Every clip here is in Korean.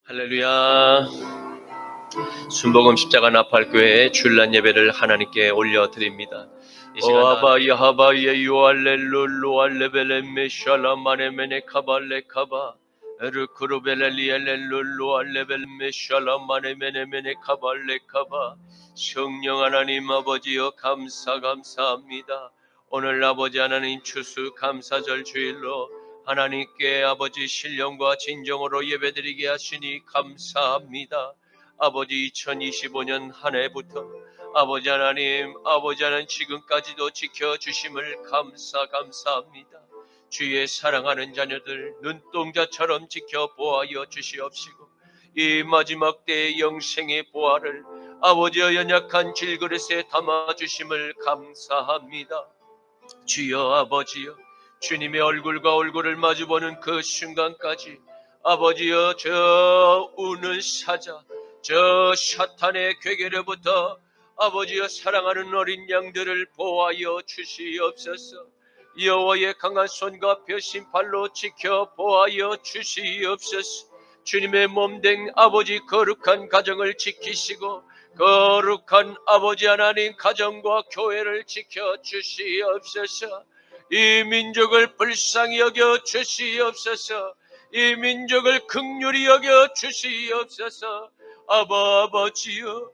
할렐루야. 순복음 십자가 나팔교회의 주일날 예배를 하나님께 올려드립니다. 아바이 하바이 요알렐룰루 알레벨레메 샬라마네메네 카발레카바 에르크루벨렐리엘렐룰루 알레벨메 샬라마네메네메네 카발레카바. 성령 하나님 아버지여 감사합니다. 오늘 아버지 하나님 추수 감사절 주일로 하나님께 아버지 신령과 진정으로 예배드리게 하시니 감사합니다. 아버지 2025년 한 해부터 아버지 하나님 지금까지도 지켜주심을 감사합니다. 주의 사랑하는 자녀들 눈동자처럼 지켜보아여 주시옵시고 이 마지막 때의 영생의 보화를 아버지의 연약한 질그릇에 담아주심을 감사합니다. 주여 아버지여, 주님의 얼굴과 얼굴을 마주보는 그 순간까지 아버지여, 저 우는 사자, 저 사탄의 괴계로부터 아버지여 사랑하는 어린 양들을 보호하여 주시옵소서. 여호와의 강한 손과 벼신 팔로 지켜 보호하여 주시옵소서. 주님의 몸된 아버지 거룩한 가정을 지키시고 거룩한 아버지 하나님 가정과 교회를 지켜 주시옵소서. 이 민족을 불쌍히 여겨 주시옵소서. 이 민족을 긍휼히 여겨 주시옵소서. 아버지여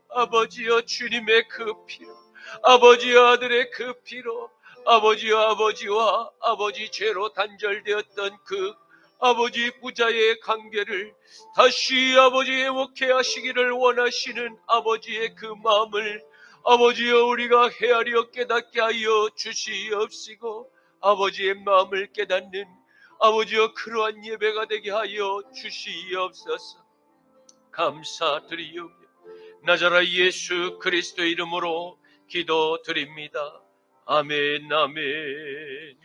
주님의 그 피로, 아버지여 아들의 그 피로, 아버지여 아버지와 아버지 죄로 단절되었던 그 아버지 부자의 관계를 다시 아버지 회복해 하시기를 원하시는 아버지의 그 마음을 아버지여 우리가 헤아려 깨닫게 하여 주시옵시고 아버지의 마음을 깨닫는 아버지여 그러한 예배가 되게 하여 주시옵소서. 감사드리오며 나자라 예수 그리스도의 이름으로 기도드립니다. 아멘 아멘.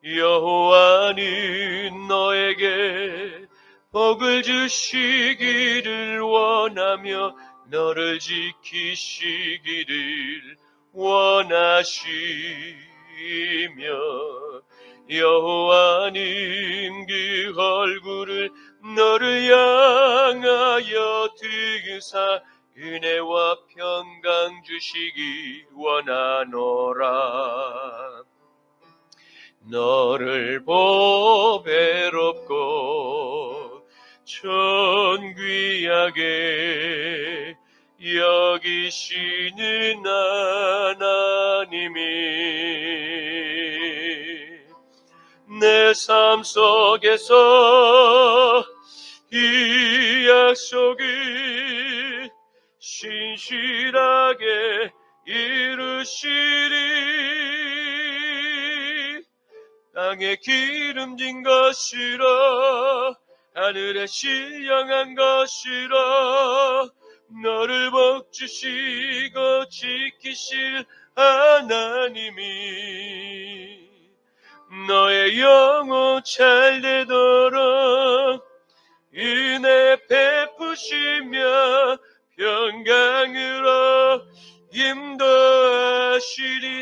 여호와는 너에게 복을 주시기를 원하며 너를 지키시기를 원하시며 여호와는 그 얼굴을 너를 향하여 드사 은혜와 평강 주시기 원하노라. 너를 보배롭고 존귀하게 여기시는 하나님이 내 삶 속에서 이 약속을 신실하게 이루시리. 땅에 기름진 것이라 하늘에 신령한 것이라 너를 복주시고 지키실 하나님이 너의 영혼 잘되도록 은혜 베푸시며 평강으로 인도하시리.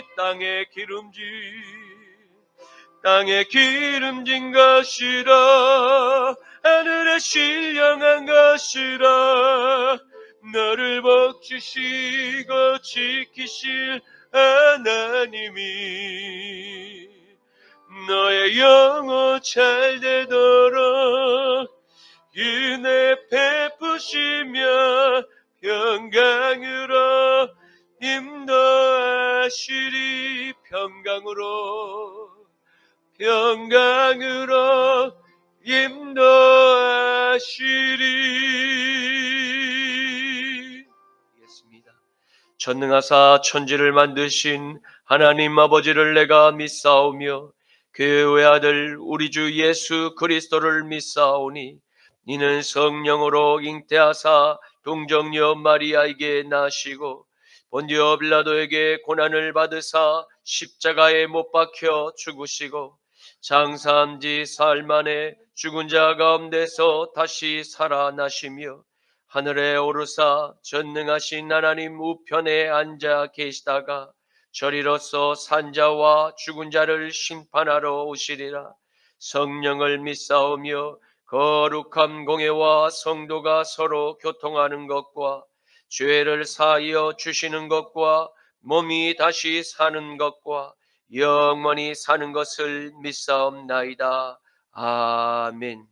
땅에 기름진 것이라 하늘에 신령한 것이라 너를 복주시고 지키실 하나님이 너의 영혼 잘되도록 은혜 베푸시며 평강으로 인도하시리. 평강으로 인도하시리. 전능하사 천지를 만드신 하나님 아버지를 내가 믿사오며 그 외아들 우리 주 예수 그리스도를 믿사오니 이는 성령으로 잉태하사 동정녀 마리아에게 나시고 본디오 빌라도에게 고난을 받으사 십자가에 못 박혀 죽으시고 장사한 지 사흘 만에 죽은 자 가운데서 다시 살아나시며 하늘에 오르사 전능하신 하나님 우편에 앉아 계시다가 저리로서 산자와 죽은 자를 심판하러 오시리라. 성령을 믿사오며 거룩한 공예와 성도가 서로 교통하는 것과 죄를 사하여 주시는 것과 몸이 다시 사는 것과 영원히 사는 것을 믿사옵나이다. 아멘.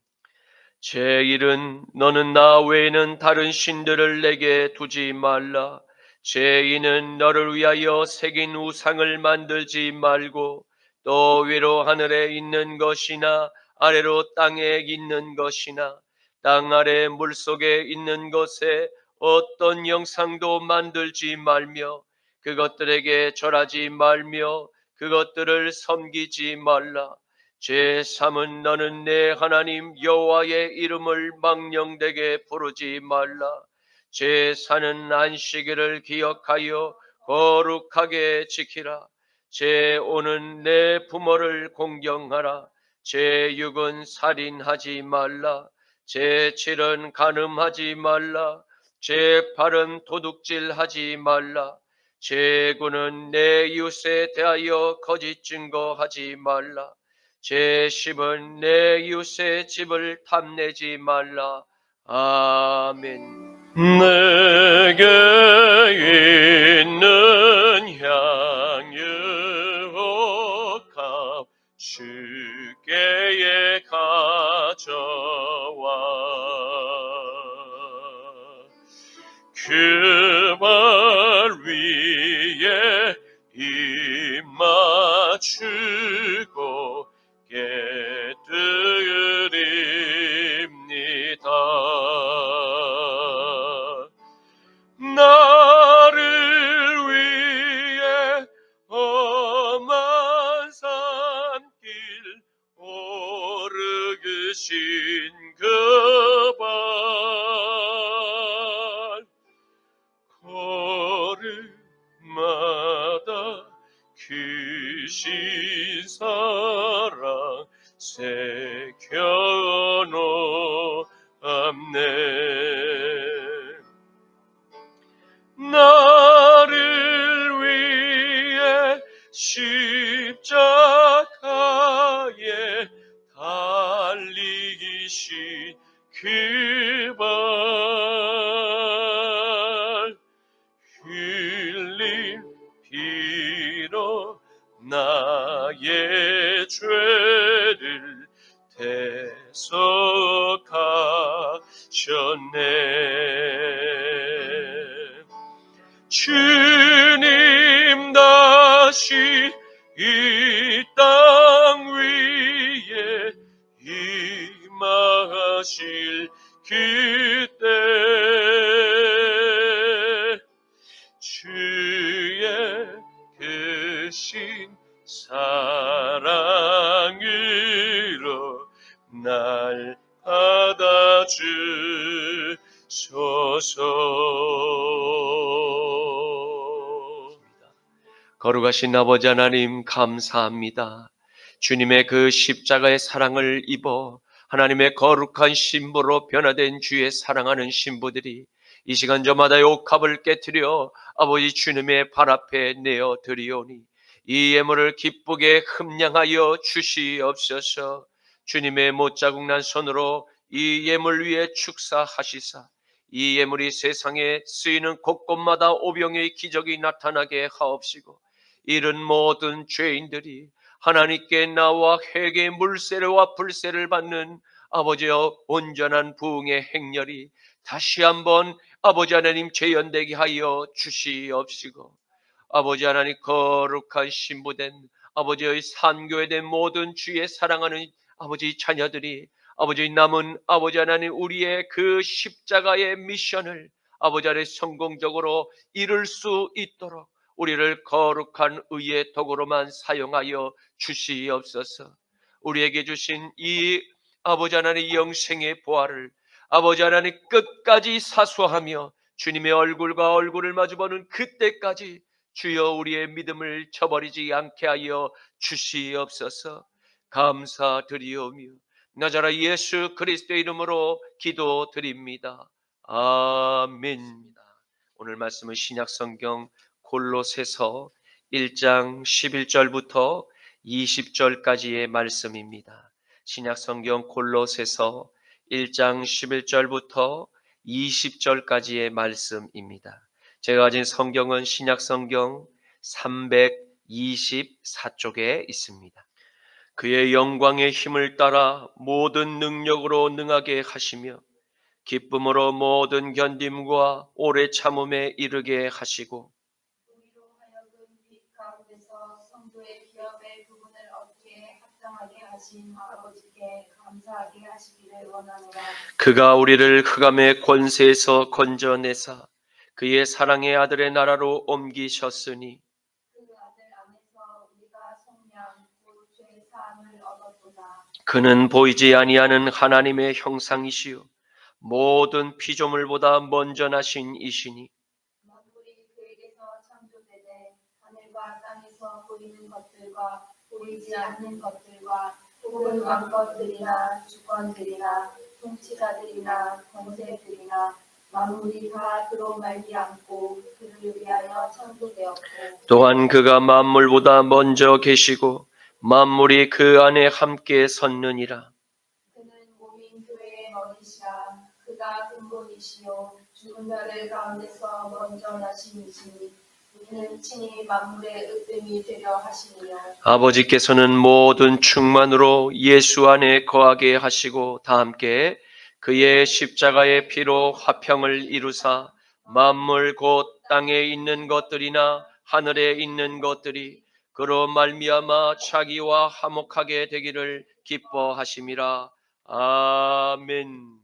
제 일은 너는 나 외에는 다른 신들을 내게 두지 말라. 제 이는 너를 위하여 새긴 우상을 만들지 말고 또 위로 하늘에 있는 것이나 아래로 땅에 있는 것이나 땅 아래 물속에 있는 것에 어떤 형상도 만들지 말며 그것들에게 절하지 말며 그것들을 섬기지 말라. 제3은 너는 내 하나님 여호와의 이름을 망령되게 부르지 말라. 제4는 안식일을 기억하여 거룩하게 지키라. 제5는 내 부모를 공경하라. 제6은 살인하지 말라. 제7은 간음하지 말라. 제8은 도둑질하지 말라. 제9는 내 이웃에 대하여 거짓 증거하지 말라. 제10은 내 이웃의 집을 탐내지 말라. 아멘. 내게 있는 향유 값 주께에 가져와 그 발 위에 입 맞추고 깨뜨립니다. 나를 위해 험한 산길 오르신 그 발 걸음마다 크신 사랑 새겨놓았네. 나를 위해 십자가에 달리신 그 발 흘린 피로 나의 죄를 대속하셨네. 주님 다시 이 땅 위에 임하실 그때 주의 크신 사랑으로 날 받아주소서. 거룩하신 아버지 하나님 감사합니다. 주님의 그 십자가의 사랑을 입어 하나님의 거룩한 신부로 변화된 주의 사랑하는 신부들이 이 시간 저마다 옥합을 깨뜨려 아버지 주님의 발 앞에 내어 드리오니 이 예물을 기쁘게 흠량하여 주시옵소서. 주님의 못자국 난 손으로 이 예물 위에 축사하시사 이 예물이 세상에 쓰이는 곳곳마다 오병의 기적이 나타나게 하옵시고 이른 모든 죄인들이 하나님께 나와 회개의 물세례와 불세를 받는 아버지여 온전한 부흥의 행렬이 다시 한번 아버지 하나님 재현되게 하여 주시옵시고 아버지 하나님 거룩한 신부된 아버지의 산교회된 모든 주의 사랑하는 아버지 자녀들이 아버지 남은 아버지 하나님 우리의 그 십자가의 미션을 아버지 하나님 성공적으로 이룰 수 있도록 우리를 거룩한 의의 도구로만 사용하여 주시옵소서. 우리에게 주신 이 아버지 하나님 영생의 보화를 아버지 하나님 끝까지 사수하며 주님의 얼굴과 얼굴을 마주보는 그때까지 주여 우리의 믿음을 저버리지 않게 하여 주시옵소서. 감사드리오며 나자라 예수 그리스도의 이름으로 기도드립니다. 아멘. 오늘 말씀은 신약성경 골로새서 1장 11절부터 20절까지의 말씀입니다. 신약성경 골로새서 1장 11절부터 20절까지의 말씀입니다. 제가 가진 성경은 신약 성경 324쪽에 있습니다. 그의 영광의 힘을 따라 모든 능력으로 능하게 하시며 기쁨으로 모든 견딤과 오래 참음에 이르게 하시고 우리로 하여금 빛 가운데서 성도의 기업의 부분을 얻게 합당하게 하신 아버지께 감사하게 하시기를 원하노라. 그가 우리를 흑암의 권세에서 건져내사 그의 사랑의 아들의 나라로 옮기셨으니 그 아들 안에서 우리가 성량 곧 죄 사함을 얻었도다. 그는 보이지 아니하는 하나님의 형상이시요 모든 피조물보다 먼저 나신 이시니 만물이 그에게서 창조되되 하늘과 땅에서 보이는 것들과 보이지 않는 것들과 혹은 왕것들이나 주권들이나 통치자들이나 권세들이나 만물이 다 그로 말미암고 그를 위하여 창조되었고 또한 그가 만물보다 먼저 계시고 만물이 그 안에 함께 섰느니라. 그는 몸인 교회의 머리시라. 그가 근본이시요 죽은 자들 가운데서 먼저 나신 이시니 이는 친히 만물의 으뜸이 되려 하시니요. 아버지께서는 모든 충만으로 예수 안에 거하게 하시고 다 함께 그의 십자가의 피로 화평을 이루사 만물 곧 땅에 있는 것들이나 하늘에 있는 것들이 그로 말미암아 자기와 화목하게 되기를 기뻐하심이라. 아멘.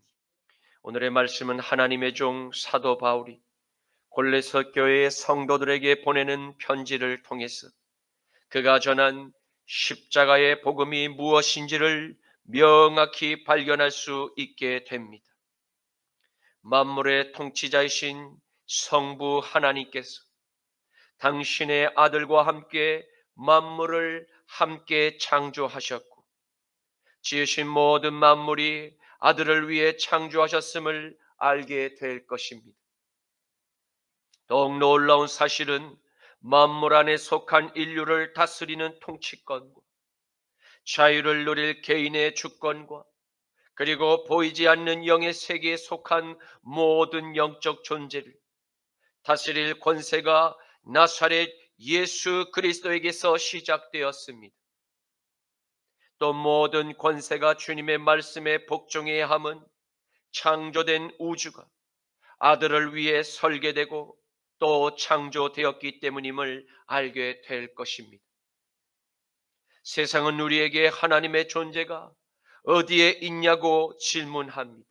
오늘의 말씀은 하나님의 종 사도 바울이 골로새 교회의 성도들에게 보내는 편지를 통해서 그가 전한 십자가의 복음이 무엇인지를 명확히 발견할 수 있게 됩니다. 만물의 통치자이신 성부 하나님께서 당신의 아들과 함께 만물을 함께 창조하셨고 지으신 모든 만물이 아들을 위해 창조하셨음을 알게 될 것입니다. 더욱 놀라운 사실은 만물 안에 속한 인류를 다스리는 통치권과 자유를 누릴 개인의 주권과 그리고 보이지 않는 영의 세계에 속한 모든 영적 존재를 다스릴 권세가 나사렛 예수 그리스도에게서 시작되었습니다. 또 모든 권세가 주님의 말씀에 복종해야 함은 창조된 우주가 아들을 위해 설계되고 또 창조되었기 때문임을 알게 될 것입니다. 세상은 우리에게 하나님의 존재가 어디에 있냐고 질문합니다.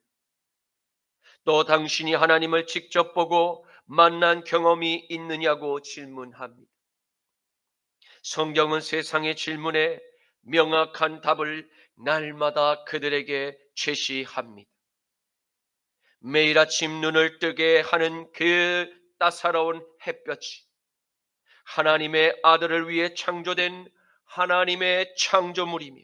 또 당신이 하나님을 직접 보고 만난 경험이 있느냐고 질문합니다. 성경은 세상의 질문에 명확한 답을 날마다 그들에게 제시합니다. 매일 아침 눈을 뜨게 하는 그 따사로운 햇볕이 하나님의 아들을 위해 창조된 하나님의 창조물이며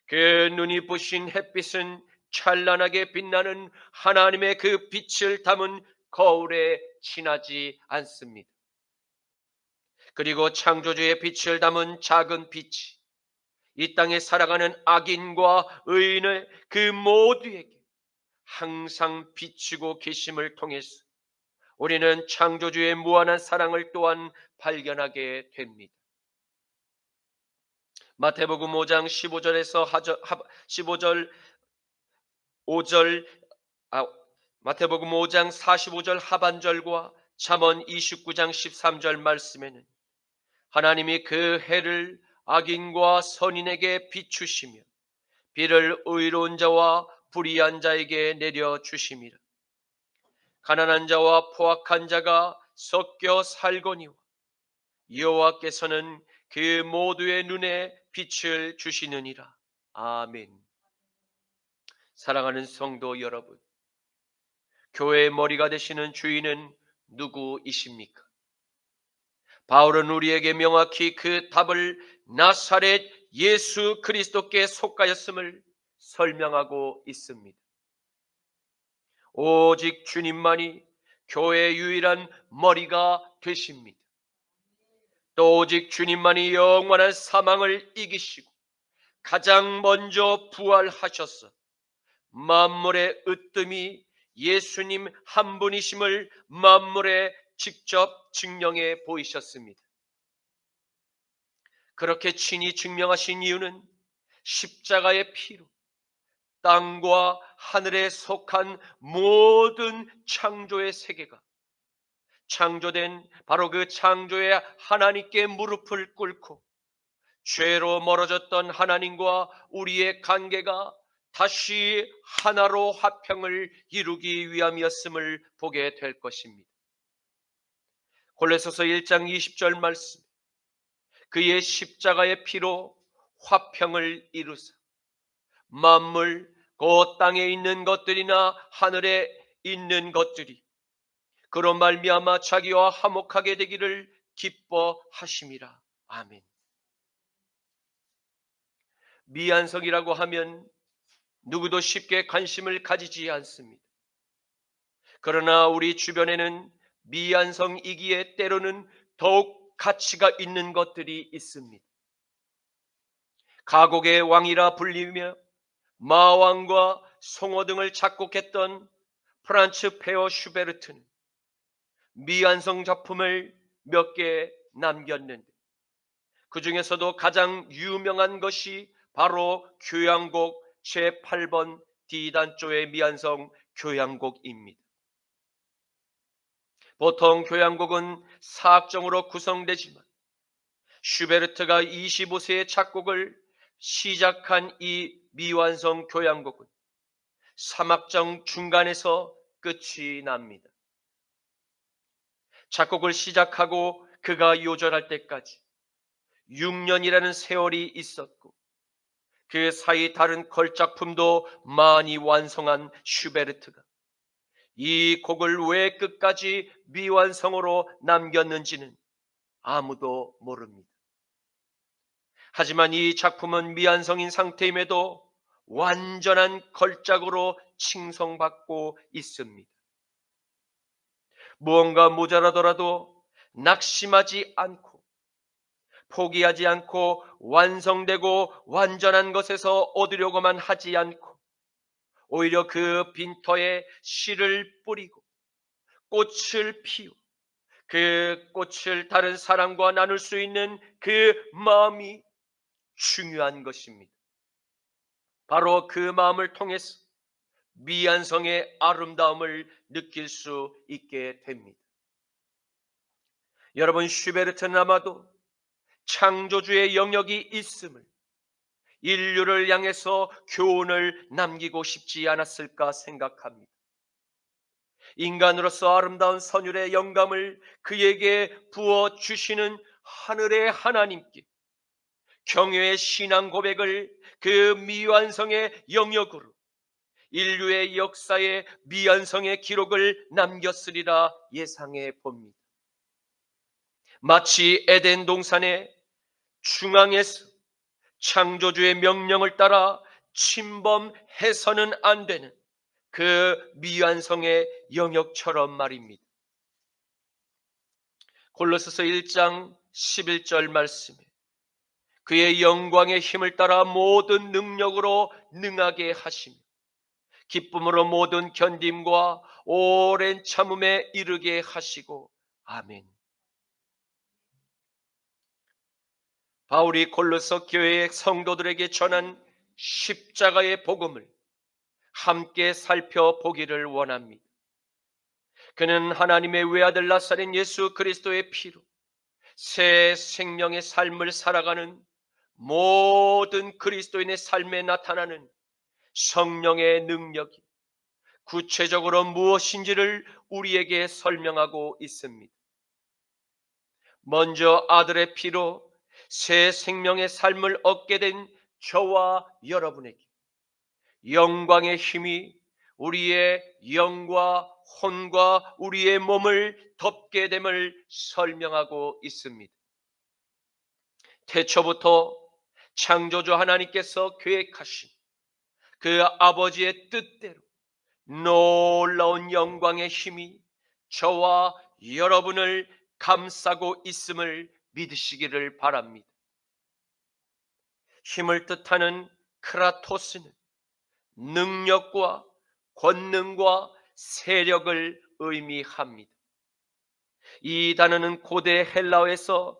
그 눈이 부신 햇빛은 찬란하게 빛나는 하나님의 그 빛을 담은 거울에 지나지 않습니다. 그리고 창조주의 빛을 담은 작은 빛이 이 땅에 살아가는 악인과 의인의 그 모두에게 항상 비추고 계심을 통해서 우리는 창조주의 무한한 사랑을 또한 발견하게 됩니다. 마태복음 5장 15절에서 15절 5절 마태복음 5장 45절 하반절과 잠언 29장 13절 말씀에는 하나님이 그 해를 악인과 선인에게 비추시며 비를 의로운 자와 불의한 자에게 내려 주심이라. 가난한 자와 포악한 자가 섞여 살거니와 여호와께서는 그 모두의 눈에 빛을 주시느니라. 아멘. 사랑하는 성도 여러분, 교회의 머리가 되시는 주인은 누구이십니까? 바울은 우리에게 명확히 그 답을 나사렛 예수 그리스도께 속하였음을 설명하고 있습니다. 오직 주님만이 교회의 유일한 머리가 되십니다. 또 오직 주님만이 영원한 사망을 이기시고 가장 먼저 부활하셔서 만물의 으뜸이 예수님 한 분이심을 만물에 직접 증명해 보이셨습니다. 그렇게 친히 증명하신 이유는 십자가의 피로 땅과 하늘에 속한 모든 창조의 세계가 창조된 바로 그 창조의 하나님께 무릎을 꿇고 죄로 멀어졌던 하나님과 우리의 관계가 다시 하나로 화평을 이루기 위함이었음을 보게 될 것입니다. 골로새서 1장 20절 말씀, 그의 십자가의 피로 화평을 이루사 만물 그 땅에 있는 것들이나 하늘에 있는 것들이 그로 말미암아 자기와 화목하게 되기를 기뻐하심이라. 아멘. 미안성이라고 하면 누구도 쉽게 관심을 가지지 않습니다. 그러나 우리 주변에는 미안성이기에 때로는 더욱 가치가 있는 것들이 있습니다. 가곡의 왕이라 불리며 마왕과 송어 등을 작곡했던 프란츠 페어 슈베르트는 미완성 작품을 몇 개 남겼는데 그 중에서도 가장 유명한 것이 바로 교향곡 제8번 D단조의 미완성 교향곡입니다. 보통 교향곡은 사악정으로 구성되지만 슈베르트가 25세의 작곡을 시작한 이 미완성 교향곡은 3악정 중간에서 끝이 납니다. 작곡을 시작하고 그가 요절할 때까지 6년이라는 세월이 있었고 그 사이 다른 걸작품도 많이 완성한 슈베르트가 이 곡을 왜 끝까지 미완성으로 남겼는지는 아무도 모릅니다. 하지만 이 작품은 미완성인 상태임에도 완전한 걸작으로 칭송받고 있습니다. 무언가 모자라더라도 낙심하지 않고 포기하지 않고 완성되고 완전한 것에서 얻으려고만 하지 않고 오히려 그 빈터에 씨를 뿌리고 꽃을 피우 그 꽃을 다른 사람과 나눌 수 있는 그 마음이 중요한 것입니다. 바로 그 마음을 통해서 미완성의 아름다움을 느낄 수 있게 됩니다. 여러분, 슈베르트는 아마도 창조주의 영역이 있음을 인류를 향해서 교훈을 남기고 싶지 않았을까 생각합니다. 인간으로서 아름다운 선율의 영감을 그에게 부어주시는 하늘의 하나님께 경외의 신앙 고백을 그 미완성의 영역으로 인류의 역사에 미완성의 기록을 남겼으리라 예상해 봅니다. 마치 에덴 동산의 중앙에서 창조주의 명령을 따라 침범해서는 안 되는 그 미완성의 영역처럼 말입니다. 골로새서 1장 11절 말씀에 그의 영광의 힘을 따라 모든 능력으로 능하게 하시며 기쁨으로 모든 견딤과 오랜 참음에 이르게 하시고 아멘. 바울이 골로새 교회의 성도들에게 전한 십자가의 복음을 함께 살펴보기를 원합니다. 그는 하나님의 외아들 나사렛 예수 그리스도의 피로 새 생명의 삶을 살아가는 모든 그리스도인의 삶에 나타나는 성령의 능력이 구체적으로 무엇인지를 우리에게 설명하고 있습니다. 먼저 아들의 피로 새 생명의 삶을 얻게 된 저와 여러분에게 영광의 힘이 우리의 영과 혼과 우리의 몸을 덮게 됨을 설명하고 있습니다. 태초부터 창조주 하나님께서 계획하신 그 아버지의 뜻대로 놀라운 영광의 힘이 저와 여러분을 감싸고 있음을 믿으시기를 바랍니다. 힘을 뜻하는 크라토스는 능력과 권능과 세력을 의미합니다. 이 단어는 고대 헬라어에서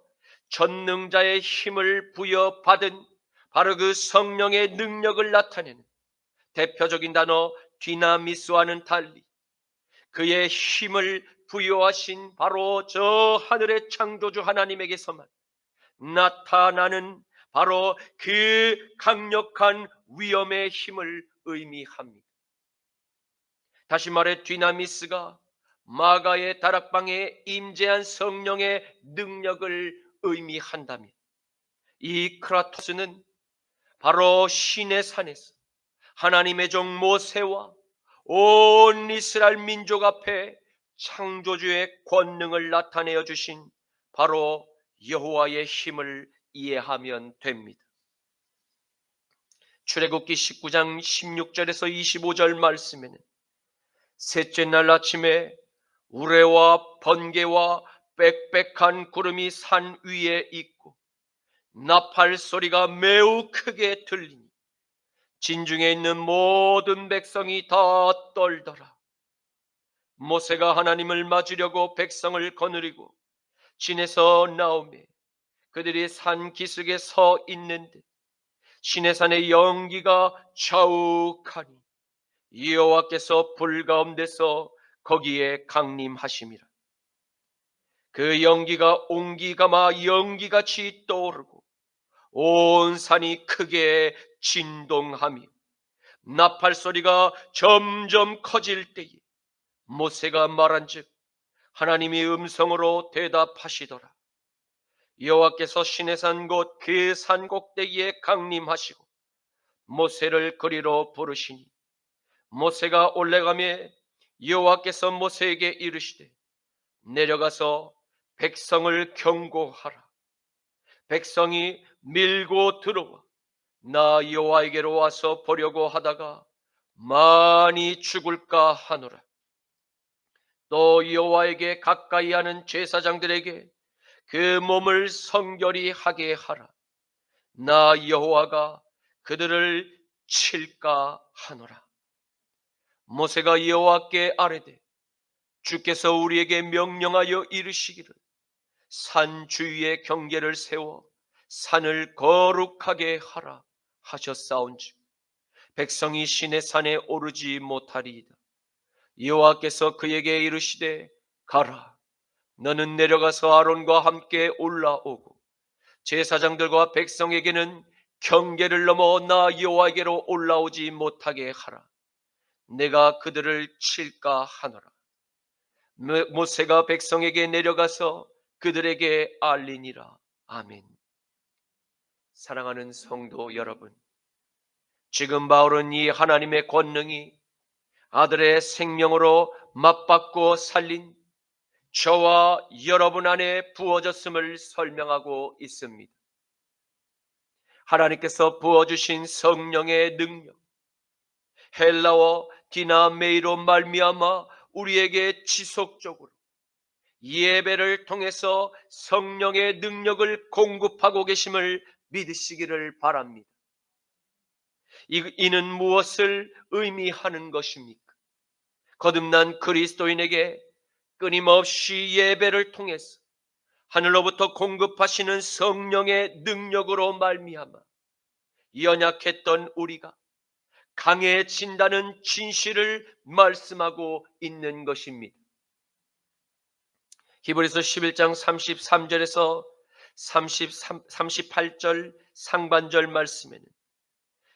전능자의 힘을 부여받은 바로 그 성령의 능력을 나타내는 대표적인 단어 디나미스와는 달리 그의 힘을 부여하신 바로 저 하늘의 창조주 하나님에게서만 나타나는 바로 그 강력한 위엄의 힘을 의미합니다. 다시 말해 디나미스가 마가의 다락방에 임재한 성령의 능력을 의미한다면 이 크라토스는 바로 시내 산에서 하나님의 종 모세와 온 이스라엘 민족 앞에 창조주의 권능을 나타내어 주신 바로 여호와의 힘을 이해하면 됩니다. 출애굽기 19장 16절에서 25절 말씀에는 셋째 날 아침에 우레와 번개와 빽빽한 구름이 산 위에 있고 나팔 소리가 매우 크게 들리니 진중에 있는 모든 백성이 다 떨더라. 모세가 하나님을 맞으려고 백성을 거느리고 진에서 나오매 그들이 산 기슭에 서 있는데 시내산의 연기가 자욱하니 여호와께서 불 가운데서 거기에 강림하심이라. 그 연기가 옹기가마 연기같이 떠오르고 온 산이 크게 진동하며 나팔 소리가 점점 커질 때에 모세가 말한즉 하나님이 음성으로 대답하시더라. 여호와께서 시내산 곧 그 산 꼭대기에 강림하시고 모세를 그리로 부르시니 모세가 올라가매 여호와께서 모세에게 이르시되 내려가서 백성을 경고하라. 백성이 밀고 들어와 나 여호와에게로 와서 보려고 하다가 많이 죽을까 하노라. 또 여호와에게 가까이 하는 제사장들에게 그 몸을 성결히 하게 하라. 나 여호와가 그들을 칠까 하노라. 모세가 여호와께 아뢰되 주께서 우리에게 명령하여 이르시기를 산 주위에 경계를 세워 산을 거룩하게 하라 하셨사온즉 백성이 시내 산에 오르지 못하리이다. 여호와께서 그에게 이르시되 가라. 너는 내려가서 아론과 함께 올라오고 제사장들과 백성에게는 경계를 넘어 나 여호와에게로 올라오지 못하게 하라. 내가 그들을 칠까 하노라. 모세가 백성에게 내려가서 그들에게 알리니라. 아멘. 사랑하는 성도 여러분, 지금 바울은 이 하나님의 권능이 아들의 생명으로 맞받고 살린 저와 여러분 안에 부어졌음을 설명하고 있습니다. 하나님께서 부어주신 성령의 능력, 헬라어 디나메이로 말미암아 우리에게 지속적으로 예배를 통해서 성령의 능력을 공급하고 계심을 믿으시기를 바랍니다. 이는 무엇을 의미하는 것입니까? 거듭난 그리스도인에게 끊임없이 예배를 통해서 하늘로부터 공급하시는 성령의 능력으로 말미암아 연약했던 우리가 강해진다는 진실을 말씀하고 있는 것입니다. 히브리서 11장 33절에서 38절 상반절 말씀에는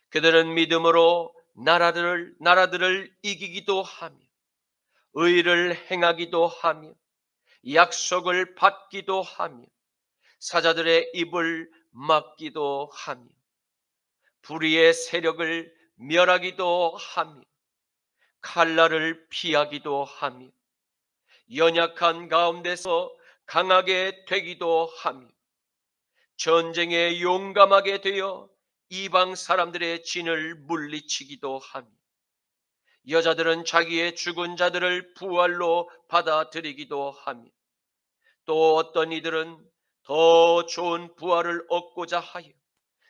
그들은 믿음으로 나라들을 이기기도 하며 의를 행하기도 하며 약속을 받기도 하며 사자들의 입을 막기도 하며 불의의 세력을 멸하기도 하며 칼날을 피하기도 하며 연약한 가운데서 강하게 되기도 하며 전쟁에 용감하게 되어 이방 사람들의 진을 물리치기도 하며 여자들은 자기의 죽은 자들을 부활로 받아들이기도 하며 또 어떤 이들은 더 좋은 부활을 얻고자 하여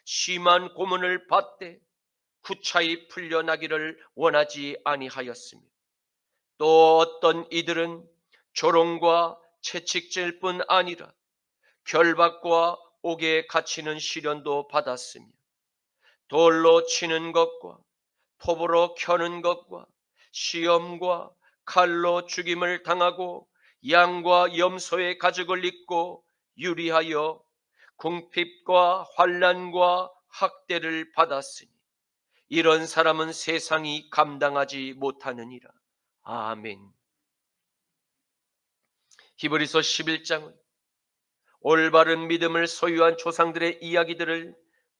심한 고문을 받되 구차히 풀려나기를 원하지 아니하였으며 또 어떤 이들은 조롱과 채찍질 뿐 아니라 결박과 옥에 갇히는 시련도 받았으며 돌로 치는 것과 톱으로 켜는 것과 시험과 칼로 죽임을 당하고 양과 염소의 가죽을 입고 유리하여 궁핍과 환난과 학대를 받았으니 이런 사람은 세상이 감당하지 못하느니라. 아멘. 히브리서 11장은 올바른 믿음을 소유한 조상들의 이야기들을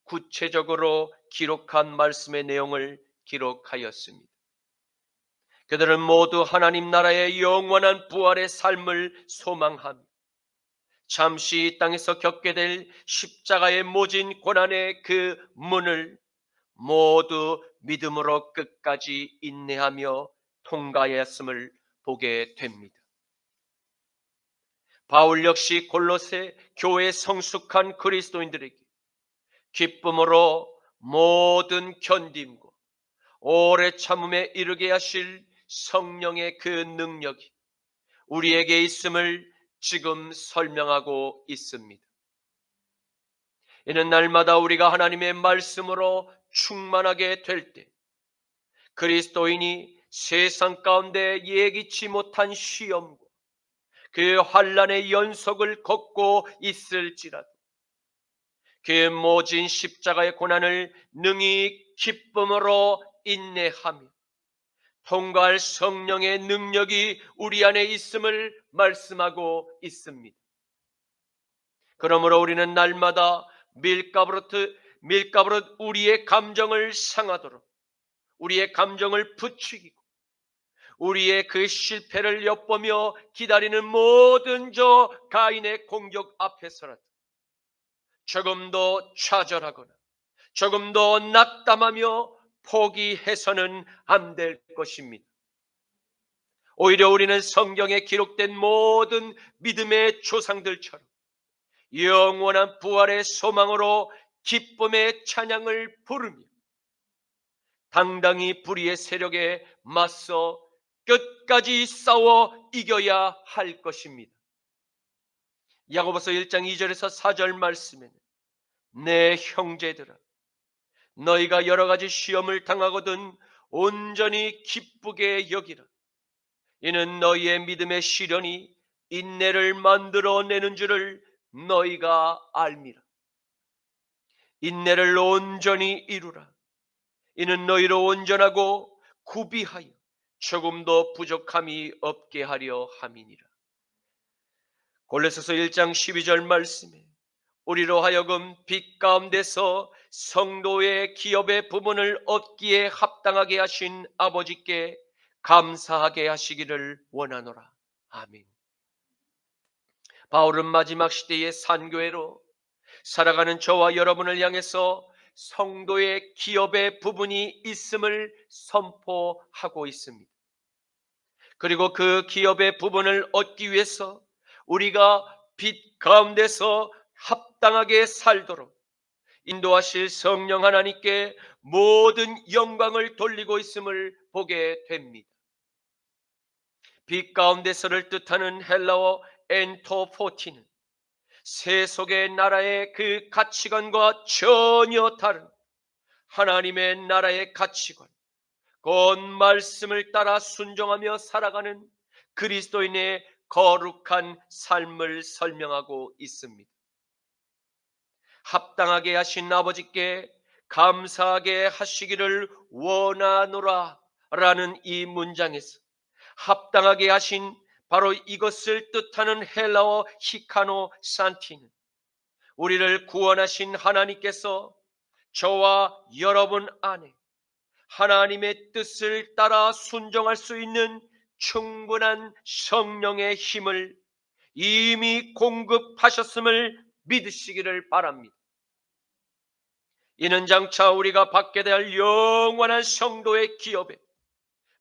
구체적으로 기록한 말씀의 내용을 기록하였습니다. 그들은 모두 하나님 나라의 영원한 부활의 삶을 소망하며 잠시 이 땅에서 겪게 될 십자가의 모진 고난의 그 문을 모두 믿음으로 끝까지 인내하며 통과하였음을 보게 됩니다. 바울 역시 골로새 교회의 성숙한 그리스도인들에게 기쁨으로 모든 견딤과 오래 참음에 이르게 하실 성령의 그 능력이 우리에게 있음을 지금 설명하고 있습니다. 이는 날마다 우리가 하나님의 말씀으로 충만하게 될 때 그리스도인이 세상 가운데 예기치 못한 시험과 그 환난의 연속을 걷고 있을지라도 그 모진 십자가의 고난을 능히 기쁨으로 인내하며 통과할 성령의 능력이 우리 안에 있음을 말씀하고 있습니다. 그러므로 우리는 날마다 밀가부르듯 우리의 감정을 상하도록 우리의 감정을 부추기고 우리의 그 실패를 엿보며 기다리는 모든 저 가인의 공격 앞에서라도 조금 더 좌절하거나 조금 더 낙담하며 포기해서는 안 될 것입니다. 오히려 우리는 성경에 기록된 모든 믿음의 조상들처럼 영원한 부활의 소망으로 기쁨의 찬양을 부르며 당당히 불의의 세력에 맞서 끝까지 싸워 이겨야 할 것입니다. 야고보서 1장 2절에서 4절 말씀에는 내 형제들아 너희가 여러 가지 시험을 당하거든 온전히 기쁘게 여기라. 이는 너희의 믿음의 시련이 인내를 만들어내는 줄을 너희가 알미라. 인내를 온전히 이루라. 이는 너희로 온전하고 구비하여 조금도 부족함이 없게 하려 함이니라. 골로새서 1장 12절 말씀에 우리로 하여금 빛 가운데서 성도의 기업의 부분을 얻기에 합당하게 하신 아버지께 감사하게 하시기를 원하노라. 아멘. 바울은 마지막 시대의 산교회로 살아가는 저와 여러분을 향해서 성도의 기업의 부분이 있음을 선포하고 있습니다. 그리고 그 기업의 부분을 얻기 위해서 우리가 빛 가운데서 합당하게 살도록 인도하실 성령 하나님께 모든 영광을 돌리고 있음을 보게 됩니다. 빛 가운데서를 뜻하는 헬라어 엔토포티는 세속의 나라의 그 가치관과 전혀 다른 하나님의 나라의 가치관, 곧 말씀을 따라 순종하며 살아가는 그리스도인의 거룩한 삶을 설명하고 있습니다. 합당하게 하신 아버지께 감사하게 하시기를 원하노라 라는 이 문장에서 합당하게 하신 바로 이것을 뜻하는 헬라어 히카노 산티는 우리를 구원하신 하나님께서 저와 여러분 안에 하나님의 뜻을 따라 순종할 수 있는 충분한 성령의 힘을 이미 공급하셨음을 믿으시기를 바랍니다. 이는 장차 우리가 받게 될 영원한 성도의 기업에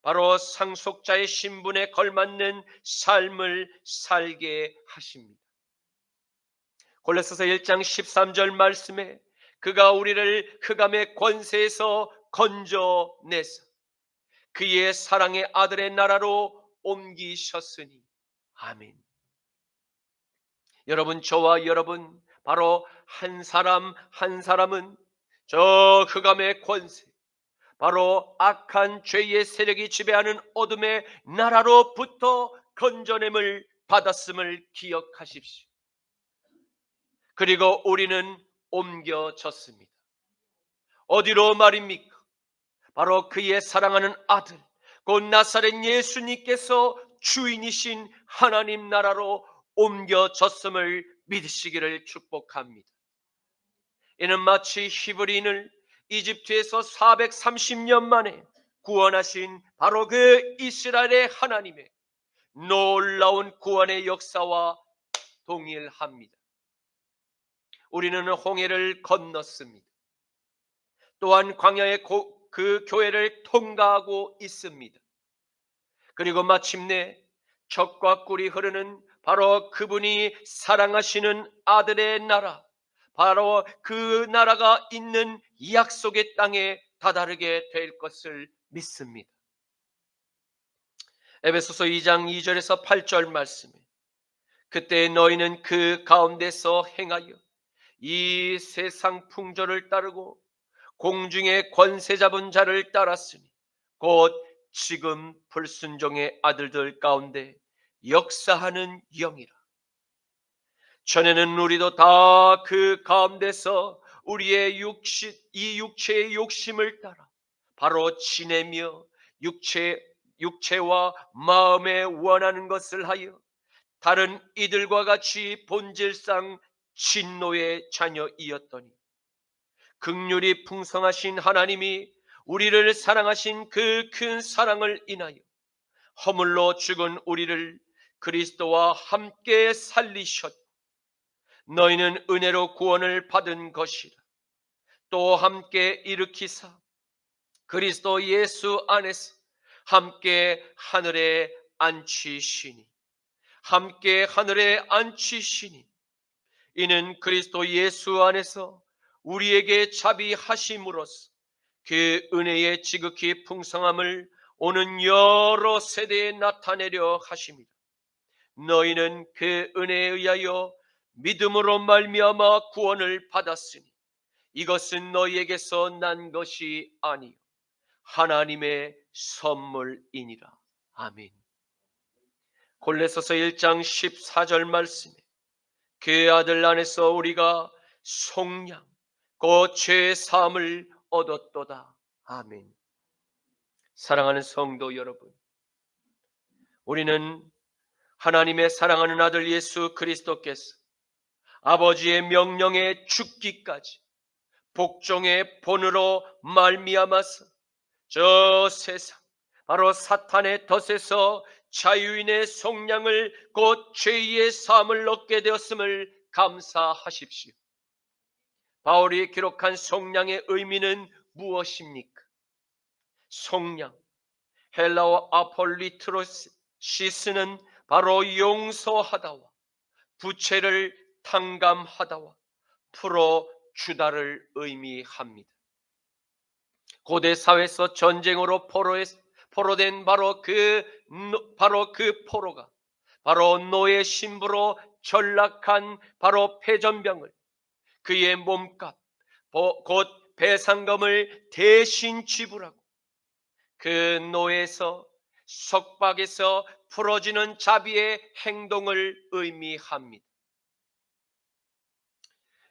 바로 상속자의 신분에 걸맞는 삶을 살게 하십니다. 골로새서 1장 13절 말씀에 그가 우리를 흑암의 권세에서 건져내서 그의 사랑의 아들의 나라로 옮기셨으니. 아멘. 여러분, 저와 여러분, 바로 한 사람 한 사람은 저 흑암의 권세, 바로 악한 죄의 세력이 지배하는 어둠의 나라로부터 건져냄을 받았음을 기억하십시오. 그리고 우리는 옮겨졌습니다. 어디로 말입니까? 바로 그의 사랑하는 아들, 곧 나사렛 예수님께서 주인이신 하나님 나라로 옮겨졌음을 믿으시기를 축복합니다. 이는 마치 히브리인을 이집트에서 430년 만에 구원하신 바로 그 이스라엘의 하나님의 놀라운 구원의 역사와 동일합니다. 우리는 홍해를 건넜습니다. 또한 광야의 그 교회를 통과하고 있습니다. 그리고 마침내 젖과 꿀이 흐르는 바로 그분이 사랑하시는 아들의 나라, 바로 그 나라가 있는 약속의 땅에 다다르게 될 것을 믿습니다. 에베소서 2장 2절에서 8절 말씀에 그때 너희는 그 가운데서 행하여 이 세상 풍조를 따르고 공중의 권세 잡은 자를 따랐으니 곧 지금 불순종의 아들들 가운데 역사하는 영이라. 전에는 우리도 다 그 가운데서 우리의 이 육체의 욕심을 따라 바로 지내며 육체와 마음에 원하는 것을 하여 다른 이들과 같이 본질상 진노의 자녀이었더니 긍휼이 풍성하신 하나님이 우리를 사랑하신 그 큰 사랑을 인하여 허물로 죽은 우리를 그리스도와 함께 살리셨고 너희는 은혜로 구원을 받은 것이라. 또 함께 일으키사 그리스도 예수 안에서 함께 하늘에 앉히시니 이는 그리스도 예수 안에서 우리에게 자비하심으로써 그 은혜의 지극히 풍성함을 오는 여러 세대에 나타내려 하심이다. 너희는 그 은혜에 의하여 믿음으로 말미암아 구원을 받았으니 이것은 너희에게서 난 것이 아니요 하나님의 선물이니라. 아멘. 골로새서 1장 14절 말씀에 그 아들 안에서 우리가 속량 곧 죄 사함을 얻었도다. 아멘. 사랑하는 성도 여러분, 우리는 하나님의 사랑하는 아들 예수 그리스도께서 아버지의 명령에 죽기까지 복종의 본으로 말미암아서 저 세상 바로 사탄의 덫에서 자유인의 속량을 곧 죄의 사함을 얻게 되었음을 감사하십시오. 바울이 기록한 속량의 의미는 무엇입니까? 속량, 헬라어 아폴리트로시스는 바로 용서하다와 부채를 탕감하다와 풀어주다를 의미합니다. 고대 사회에서 전쟁으로 포로된 바로 그 포로가 바로 노예 신부로 전락한 바로 패전병을 그의 몸값 곧 배상금을 대신 지불하고 그 노예에서 속박에서 풀어지는 자비의 행동을 의미합니다.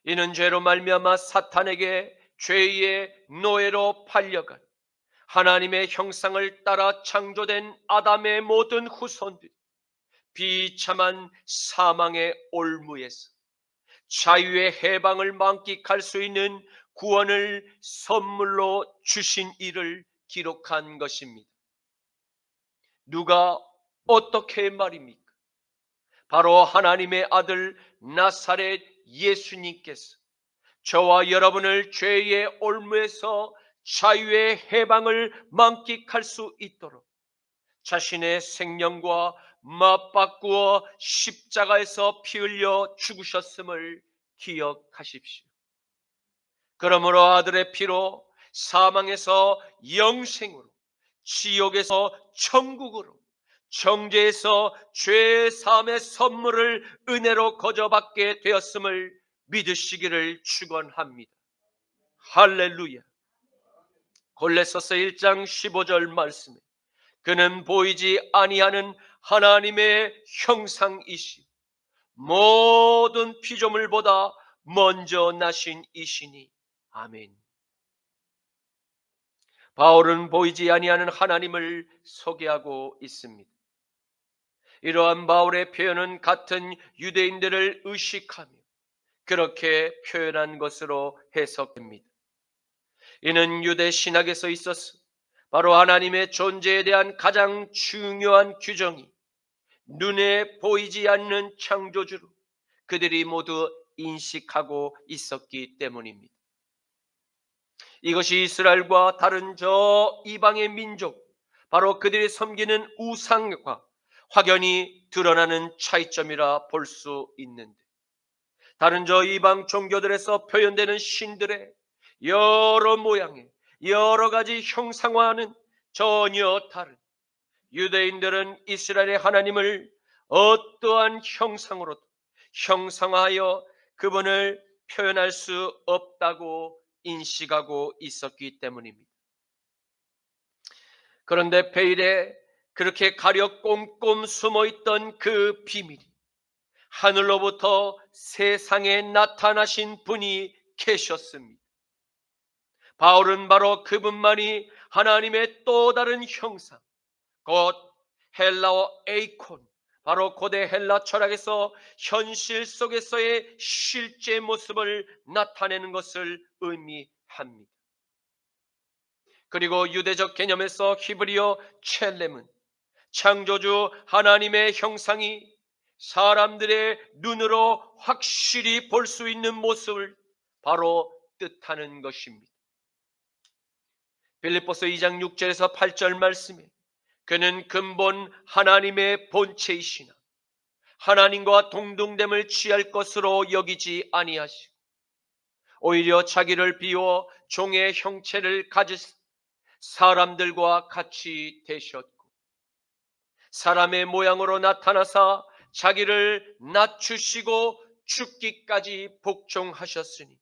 이는 죄로 말미암아 사탄에게 죄의 노예로 팔려간 하나님의 형상을 따라 창조된 아담의 모든 후손들이 비참한 사망의 올무에서 자유의 해방을 만끽할 수 있는 구원을 선물로 주신 이를 기록한 것입니다. 누가 어떻게 말입니까? 바로 하나님의 아들 나사렛 예수님께서 저와 여러분을 죄의 올무에서 자유의 해방을 만끽할 수 있도록 자신의 생명과 맞바꾸어 십자가에서 피 흘려 죽으셨음을 기억하십시오. 그러므로 아들의 피로 사망에서 영생으로, 지옥에서 천국으로, 정죄에서 죄 사함의 선물을 은혜로 거저받게 되었음을 믿으시기를 축원합니다. 할렐루야. 골로새서 1장 15절 말씀에 그는 보이지 아니하는 하나님의 형상이시 모든 피조물보다 먼저 나신 이시니. 아멘. 바울은 보이지 아니하는 하나님을 소개하고 있습니다. 이러한 바울의 표현은 같은 유대인들을 의식하며 그렇게 표현한 것으로 해석됩니다. 이는 유대 신학에서 있어서 바로 하나님의 존재에 대한 가장 중요한 규정이 눈에 보이지 않는 창조주로 그들이 모두 인식하고 있었기 때문입니다. 이것이 이스라엘과 다른 저 이방의 민족, 바로 그들이 섬기는 우상과 확연히 드러나는 차이점이라 볼 수 있는데, 다른 저 이방 종교들에서 표현되는 신들의 여러 모양의 여러 가지 형상화는 전혀 다른, 유대인들은 이스라엘의 하나님을 어떠한 형상으로도 형상화하여 그분을 표현할 수 없다고 인식하고 있었기 때문입니다. 그런데 베일에 그렇게 가려 꼼꼼 숨어있던 그 비밀이 하늘로부터 세상에 나타나신 분이 계셨습니다. 바울은 바로 그분만이 하나님의 또 다른 형상, 곧 헬라어 에이콘, 바로 고대 헬라 철학에서 현실 속에서의 실제 모습을 나타내는 것을 의미합니다. 그리고 유대적 개념에서 히브리어 첼렘은 창조주 하나님의 형상이 사람들의 눈으로 확실히 볼 수 있는 모습을 바로 뜻하는 것입니다. 빌립보서 2장 6절에서 8절 말씀에 그는 근본 하나님의 본체이시나 하나님과 동등됨을 취할 것으로 여기지 아니하시고 오히려 자기를 비워 종의 형체를 가지사 사람들과 같이 되셨고 사람의 모양으로 나타나사 자기를 낮추시고 죽기까지 복종하셨으니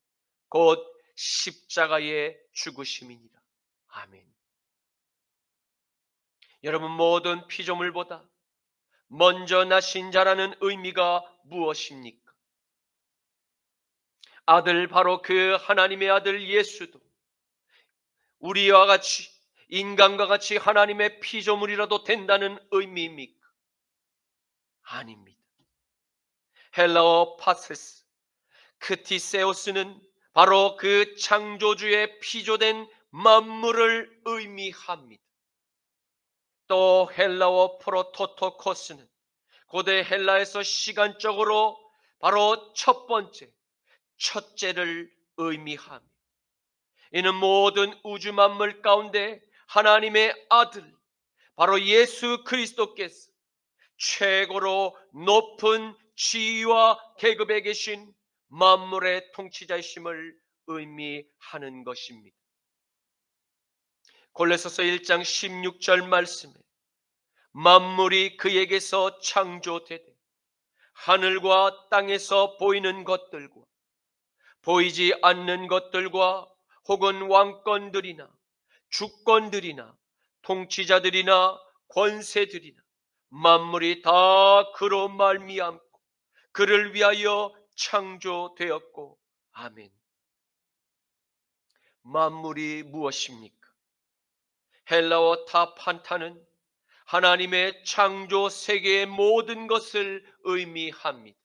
곧 십자가에 죽으심이니라. 아멘. 여러분, 모든 피조물보다 먼저 나신 자라는 의미가 무엇입니까? 아들, 바로 그 하나님의 아들 예수도 우리와 같이 인간과 같이 하나님의 피조물이라도 된다는 의미입니까? 아닙니다. 헬라어 파세스, 크티세오스는 바로 그 창조주의 피조된 만물을 의미합니다. 또 헬라어 프로토토코스는 고대 헬라에서 시간적으로 바로 첫 번째, 첫째를 의미합니다. 이는 모든 우주 만물 가운데 하나님의 아들, 바로 예수 그리스도께서 최고로 높은 지위와 계급에 계신 만물의 통치자이심을 의미하는 것입니다. 골로새서 1장 16절 말씀에 만물이 그에게서 창조되되 하늘과 땅에서 보이는 것들과 보이지 않는 것들과 혹은 왕권들이나 주권들이나 통치자들이나 권세들이나 만물이 다 그로 말미암고 그를 위하여 창조되었고. 아멘. 만물이 무엇입니까? 헬라어 타판타는 하나님의 창조 세계의 모든 것을 의미합니다.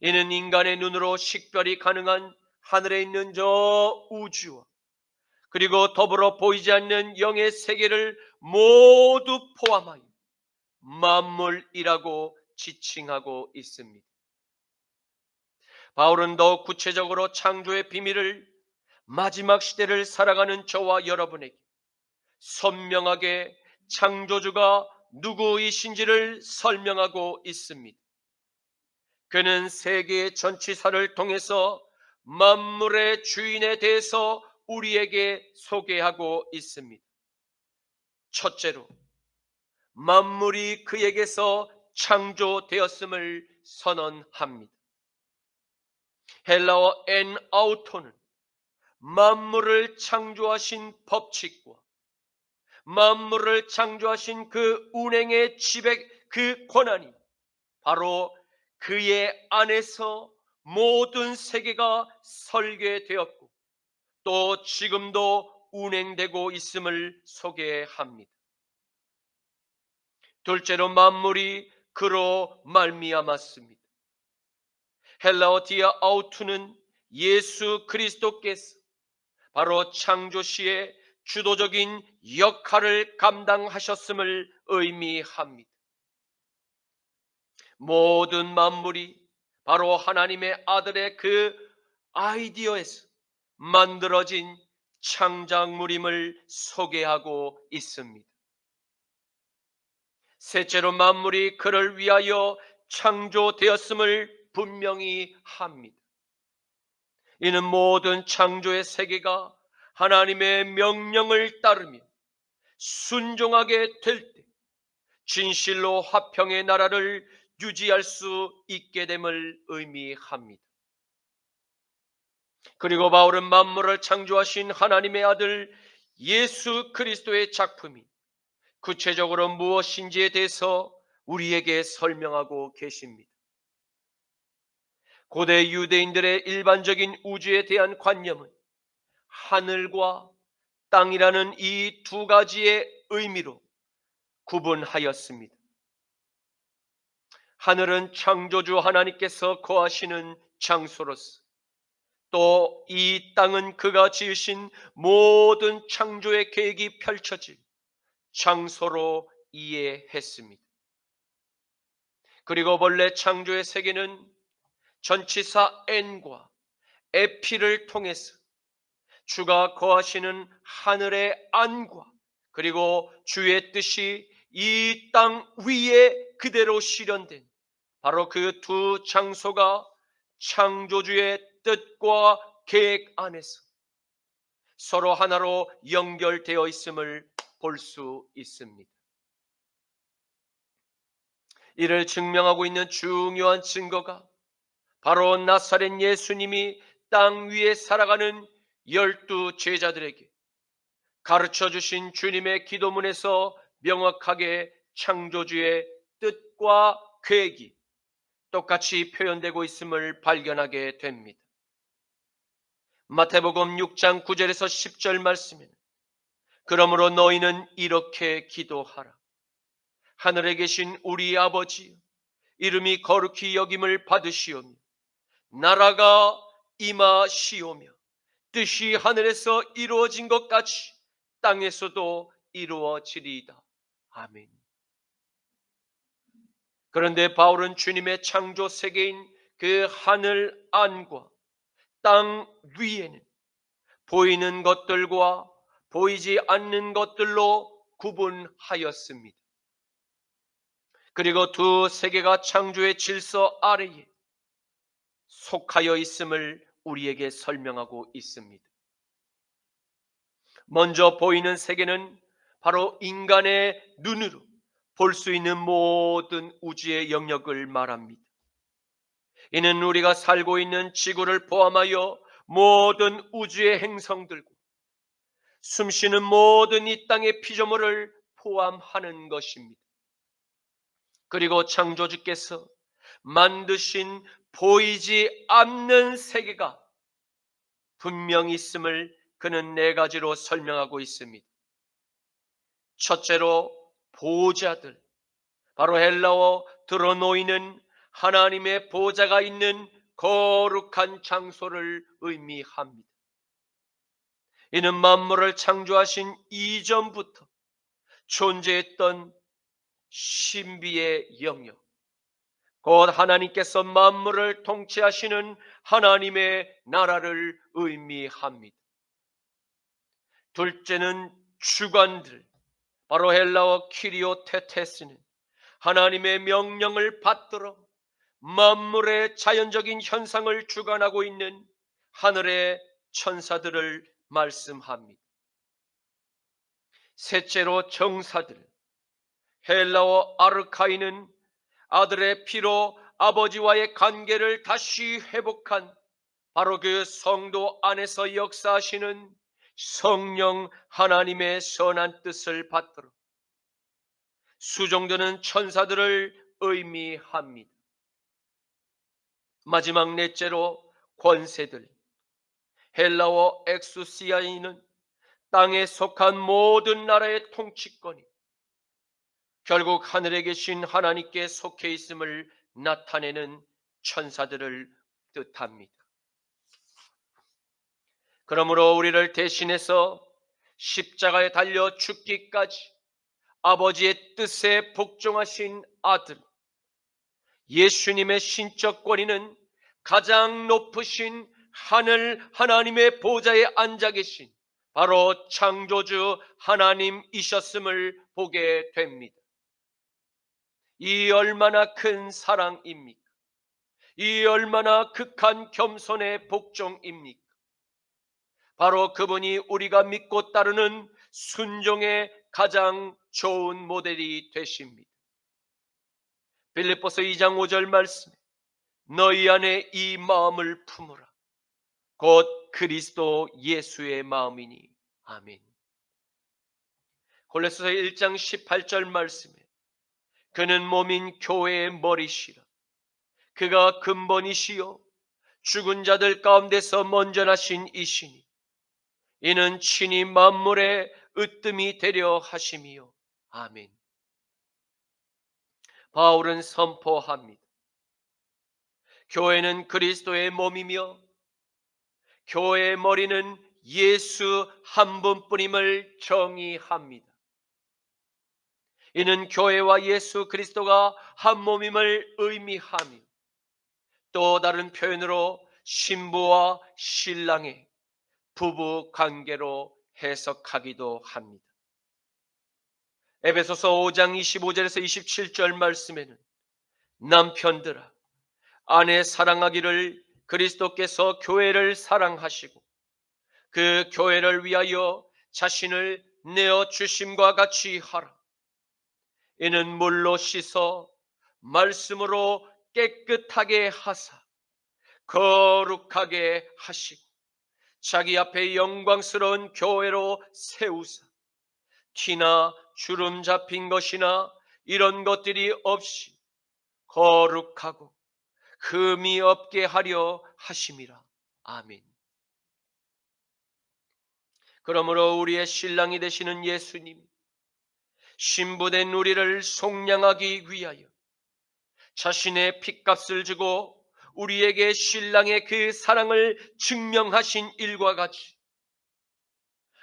이는 인간의 눈으로 식별이 가능한 하늘에 있는 저 우주와 그리고 더불어 보이지 않는 영의 세계를 모두 포함하여 만물이라고 지칭하고 있습니다. 바울은 더 구체적으로 창조의 비밀을 마지막 시대를 살아가는 저와 여러분에게 선명하게 창조주가 누구이신지를 설명하고 있습니다. 그는 세계의 전치사를 통해서 만물의 주인에 대해서 우리에게 소개하고 있습니다. 첫째로, 만물이 그에게서 창조되었음을 선언합니다. 헬라어 엔 아우토는 만물을 창조하신 법칙과 만물을 창조하신 그 운행의 지배, 그 권한이 바로 그의 안에서 모든 세계가 설계되었고 또 지금도 운행되고 있음을 소개합니다. 둘째로, 만물이 그로 말미암았습니다. 헬라어 디아 아우투는 예수 그리스도께서 바로 창조 시에 주도적인 역할을 감당하셨음을 의미합니다. 모든 만물이 바로 하나님의 아들의 그 아이디어에서 만들어진 창작물임을 소개하고 있습니다. 셋째로, 만물이 그를 위하여 창조되었음을 분명히 합니다. 이는 모든 창조의 세계가 하나님의 명령을 따르며 순종하게 될 때 진실로 화평의 나라를 유지할 수 있게 됨을 의미합니다. 그리고 바울은 만물을 창조하신 하나님의 아들 예수 그리스도의 작품이 구체적으로 무엇인지에 대해서 우리에게 설명하고 계십니다. 고대 유대인들의 일반적인 우주에 대한 관념은 하늘과 땅이라는 이 두 가지의 의미로 구분하였습니다. 하늘은 창조주 하나님께서 거하시는 장소로서, 또 이 땅은 그가 지으신 모든 창조의 계획이 펼쳐질 장소로 이해했습니다. 그리고 본래 창조의 세계는 전치사 엔과 에피를 통해서 주가 거하시는 하늘의 안과 그리고 주의 뜻이 이 땅 위에 그대로 실현된 바로 그 두 장소가 창조주의 뜻과 계획 안에서 서로 하나로 연결되어 있음을 볼 수 있습니다. 이를 증명하고 있는 중요한 증거가 바로 나사렛 예수님이 땅 위에 살아가는 12 제자들에게 가르쳐 주신 주님의 기도문에서 명확하게 창조주의 뜻과 계획이 똑같이 표현되고 있음을 발견하게 됩니다. 마태복음 6장 9절에서 10절 말씀에는 그러므로 너희는 이렇게 기도하라. 하늘에 계신 우리 아버지여, 이름이 거룩히 여김을 받으시오며 나라가 임하시오며 뜻이 하늘에서 이루어진 것 같이 땅에서도 이루어지리이다. 아멘. 그런데 바울은 주님의 창조 세계인 그 하늘 안과 땅 위에는 보이는 것들과 보이지 않는 것들로 구분하였습니다. 그리고 두 세계가 창조의 질서 아래에 속하여 있음을 우리에게 설명하고 있습니다. 먼저 보이는 세계는 바로 인간의 눈으로 볼 수 있는 모든 우주의 영역을 말합니다. 이는 우리가 살고 있는 지구를 포함하여 모든 우주의 행성들과 숨쉬는 모든 이 땅의 피조물을 포함하는 것입니다. 그리고 창조주께서 만드신 보이지 않는 세계가 분명히 있음을 그는 4가지로 설명하고 있습니다. 첫째로, 보좌들, 바로 헬라어 드로노이는 하나님의 보좌가 있는 거룩한 장소를 의미합니다. 이는 만물을 창조하신 이전부터 존재했던 신비의 영역, 곧 하나님께서 만물을 통치하시는 하나님의 나라를 의미합니다. 둘째는 주관들, 바로 헬라어 키리오테테스는 하나님의 명령을 받들어 만물의 자연적인 현상을 주관하고 있는 하늘의 천사들을 말씀합니다. 셋째로 정사들, 헬라어 아르카이는 아들의 피로 아버지와의 관계를 다시 회복한 바로 그 성도 안에서 역사하시는 성령 하나님의 선한 뜻을 받들어 수종드는 천사들을 의미합니다. 마지막 넷째로 권세들, 헬라어 엑수시아인은 땅에 속한 모든 나라의 통치권이 결국 하늘에 계신 하나님께 속해 있음을 나타내는 천사들을 뜻합니다. 그러므로 우리를 대신해서 십자가에 달려 죽기까지 아버지의 뜻에 복종하신 아들 예수님의 신적 권위는 가장 높으신 하늘 하나님의 보좌에 앉아 계신 바로 창조주 하나님이셨음을 보게 됩니다. 이 얼마나 큰 사랑입니까? 이 얼마나 극한 겸손의 복종입니까? 바로 그분이 우리가 믿고 따르는 순종의 가장 좋은 모델이 되십니다. 빌립보서 2장 5절 말씀에 너희 안에 이 마음을 품으라. 곧 그리스도 예수의 마음이니. 아멘. 골로새서 1장 18절 말씀에 그는 몸인 교회의 머리시라. 그가 근본이시요 죽은 자들 가운데서 먼저 나신 이시니 이는 친히 만물의 으뜸이 되려 하심이요. 아멘. 바울은 선포합니다. 교회는 그리스도의 몸이며 교회의 머리는 예수 한 분뿐임을 정의합니다. 이는 교회와 예수 그리스도가 한 몸임을 의미하며 또 다른 표현으로 신부와 신랑의 부부 관계로 해석하기도 합니다. 에베소서 5장 25절에서 27절 말씀에는 남편들아 아내 사랑하기를 그리스도께서 교회를 사랑하시고 그 교회를 위하여 자신을 내어 주심과 같이 하라. 이는 물로 씻어 말씀으로 깨끗하게 하사 거룩하게 하시고 자기 앞에 영광스러운 교회로 세우사 티나 주름 잡힌 것이나 이런 것들이 없이 거룩하고 흠이 없게 하려 하심이라. 아멘. 그러므로 우리의 신랑이 되시는 예수님, 신부된 우리를 속량하기 위하여 자신의 핏값을 주고 우리에게 신랑의 그 사랑을 증명하신 일과 같이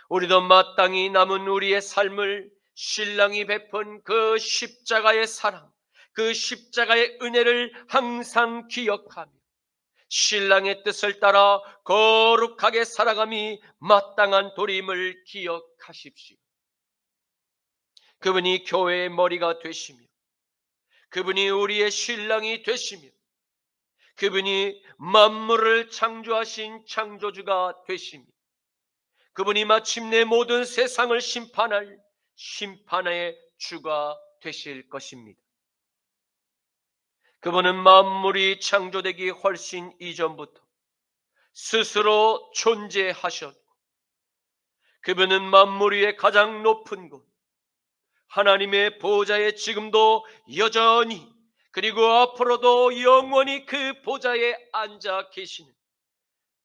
우리도 마땅히 남은 우리의 삶을 신랑이 베푼 그 십자가의 사랑, 그 십자가의 은혜를 항상 기억하며 신랑의 뜻을 따라 거룩하게 살아감이 마땅한 도림을 기억하십시오. 그분이 교회의 머리가 되시며 그분이 우리의 신랑이 되시며 그분이 만물을 창조하신 창조주가 되시며 그분이 마침내 모든 세상을 심판할 심판의 주가 되실 것입니다. 그분은 만물이 창조되기 훨씬 이전부터 스스로 존재하셨고 그분은 만물 위에 가장 높은 곳 하나님의 보좌에 지금도 여전히 그리고 앞으로도 영원히 그 보좌에 앉아 계시는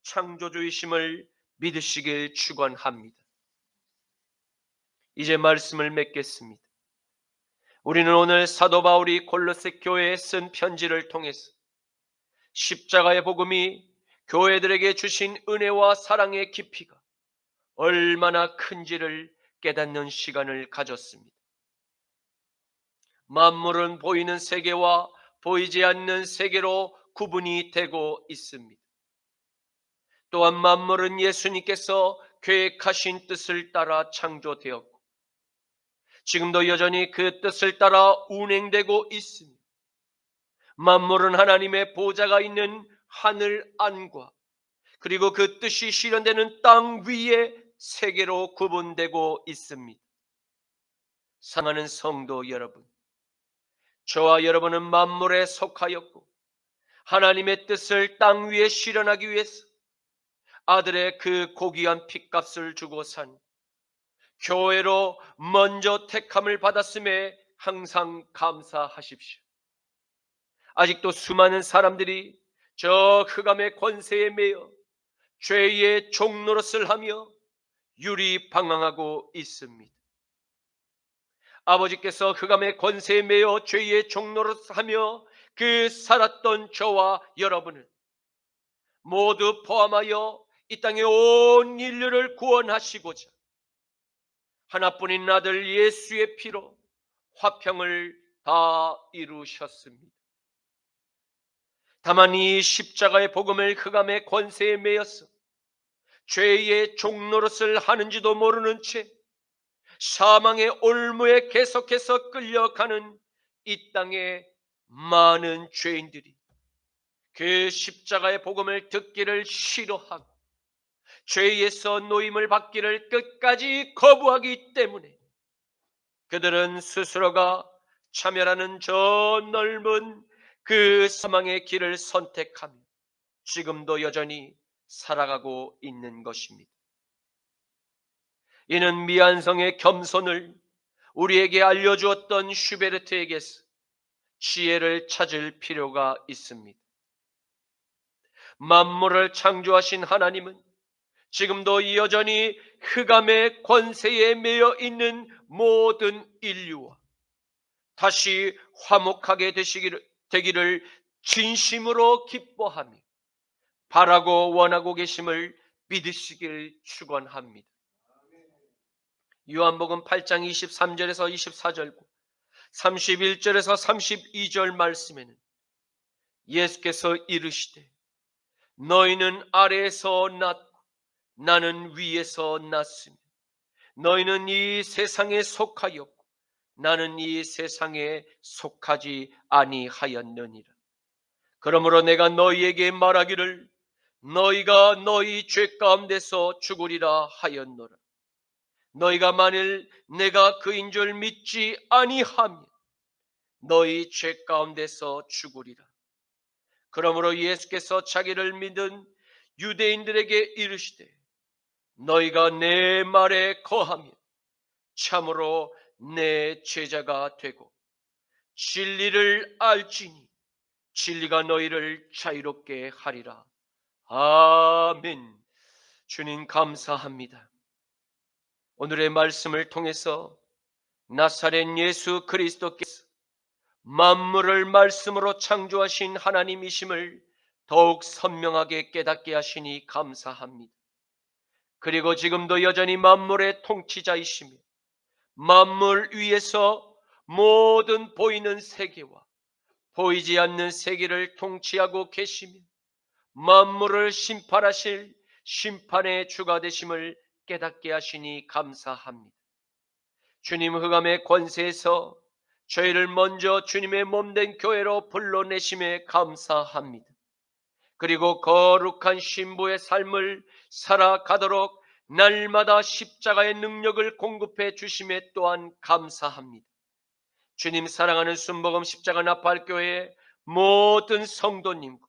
창조주이심을 믿으시길 축원합니다. 이제 말씀을 맺겠습니다. 우리는 오늘 사도 바울이 골로새 교회에 쓴 편지를 통해서 십자가의 복음이 교회들에게 주신 은혜와 사랑의 깊이가 얼마나 큰지를 깨닫는 시간을 가졌습니다. 만물은 보이는 세계와 보이지 않는 세계로 구분이 되고 있습니다. 또한 만물은 예수님께서 계획하신 뜻을 따라 창조되었고 지금도 여전히 그 뜻을 따라 운행되고 있습니다. 만물은 하나님의 보좌가 있는 하늘 안과 그리고 그 뜻이 실현되는 땅 위에 세계로 구분되고 있습니다. 사랑하는 성도 여러분, 저와 여러분은 만물에 속하였고 하나님의 뜻을 땅 위에 실현하기 위해서 아들의 그 고귀한 핏값을 주고 산 교회로 먼저 택함을 받았음에 항상 감사하십시오. 아직도 수많은 사람들이 저 흑암의 권세에 매여 죄의 종노릇을 하며 유리방황하고 있습니다. 아버지께서 흑암의 권세에 매여 죄의 종노릇하며 그 살았던 저와 여러분을 모두 포함하여 이 땅의 온 인류를 구원하시고자 하나뿐인 아들 예수의 피로 화평을 다 이루셨습니다. 다만 이 십자가의 복음을 흑암의 권세에 매여서 죄의 종노릇을 하는지도 모르는 채 사망의 올무에 계속해서 끌려가는 이 땅의 많은 죄인들이 그 십자가의 복음을 듣기를 싫어하고 죄에서 노임을 받기를 끝까지 거부하기 때문에 그들은 스스로가 참여하는 저 넓은 그 사망의 길을 선택하며 지금도 여전히 살아가고 있는 것입니다. 이는 미안성의 겸손을 우리에게 알려주었던 슈베르트에게서 지혜를 찾을 필요가 있습니다. 만물을 창조하신 하나님은 지금도 여전히 흑암의 권세에 매여 있는 모든 인류와 다시 화목하게 되기를 진심으로 기뻐하며 바라고 원하고 계심을 믿으시길 축원합니다. 요한복음 8장 23절에서 24절과 31절에서 32절 말씀에는 예수께서 이르시되 너희는 아래에서 났고 나는 위에서 났으며 너희는 이 세상에 속하였고 나는 이 세상에 속하지 아니하였느니라. 그러므로 내가 너희에게 말하기를 너희가 너희 죄 가운데서 죽으리라 하였노라. 너희가 만일 내가 그인 줄 믿지 아니하면 너희 죄 가운데서 죽으리라. 그러므로 예수께서 자기를 믿은 유대인들에게 이르시되 너희가 내 말에 거하면 참으로 내 제자가 되고 진리를 알지니 진리가 너희를 자유롭게 하리라. 아멘. 주님 감사합니다. 오늘의 말씀을 통해서 나사렛 예수 그리스도께서 만물을 말씀으로 창조하신 하나님이심을 더욱 선명하게 깨닫게 하시니 감사합니다. 그리고 지금도 여전히 만물의 통치자이시며 만물 위에서 모든 보이는 세계와 보이지 않는 세계를 통치하고 계시며 만물을 심판하실 심판의 주가 되심을 깨닫게 하시니 감사합니다. 주님 흑암의 권세에서 저희를 먼저 주님의 몸된 교회로 불러내심에 감사합니다. 그리고 거룩한 신부의 삶을 살아가도록 날마다 십자가의 능력을 공급해 주심에 또한 감사합니다. 주님 사랑하는 순복음 십자가 나팔교회의 모든 성도님과